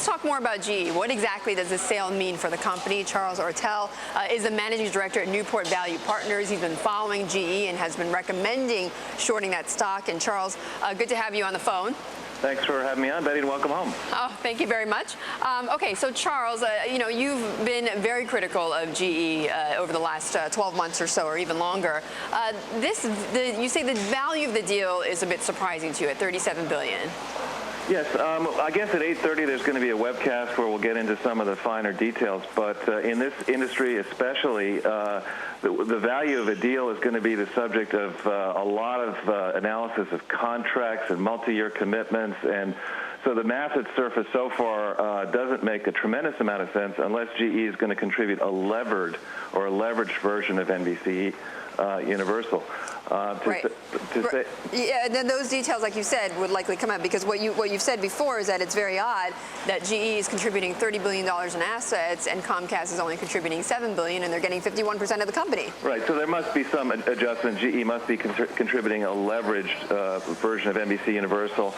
let's talk more about GE. What exactly does this sale mean for the company? Charles Ortel is the managing director at Newport Value Partners. He's been following GE and has been recommending shorting that stock. And Charles, good to have you on the phone. Thanks for having me on, Betty, and welcome home. Oh, thank you very much. Okay, so Charles, you've been very critical of GE over the last 12 months or so, or even longer. You say the value of the deal is a bit surprising to you at $37 billion. Yes, I guess at 8:30 there's going to be a webcast where we'll get into some of the finer details. But in this industry especially, the value of a deal is going to be the subject of a lot of analysis of contracts and multi-year commitments. And so the math that's surfaced so far doesn't make a tremendous amount of sense unless GE is going to contribute a levered or a leveraged version of NBC Universal. Right. Yeah, and then those details, like you said, would likely come out because what you've said before is that it's very odd that GE is contributing $30 billion in assets and Comcast is only contributing $7 billion, and they're getting 51% of the company. Right. So there must be some adjustment. GE must be contributing a leveraged version of NBC Universal,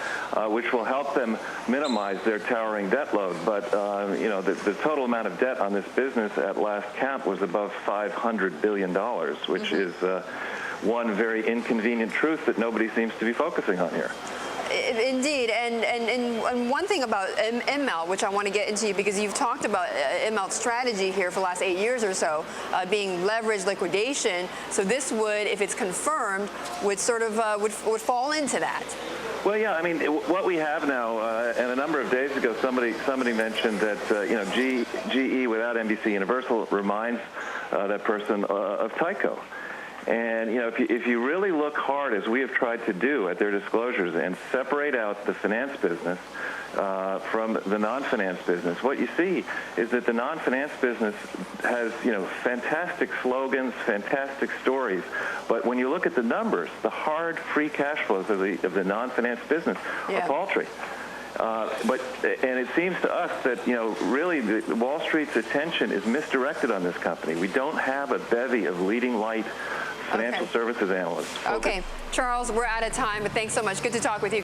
which will help them minimize their towering debt load. But the total amount of debt on this business at last count was above $500 billion, which is one very inconvenient truth that nobody seems to be focusing on here. Indeed, and one thing about ML, which I want to get into because you've talked about ML's strategy here for the last 8 years or so, being leveraged liquidation. So this would, if it's confirmed, would sort of would fall into that. Well, yeah, I mean, what we have now, and a number of days ago, somebody mentioned that GE without NBC Universal reminds that person of Tyco. And, if you really look hard, as we have tried to do at their disclosures, and separate out the finance business from the non-finance business, what you see is that the non-finance business has, fantastic slogans, fantastic stories. But when you look at the numbers, the hard free cash flows of the non-finance business are paltry. And it seems to us that, really Wall Street's attention is misdirected on this company. We don't have a bevy of leading light financial services analysts. Okay, Charles, we're out of time, but thanks so much. Good to talk with you.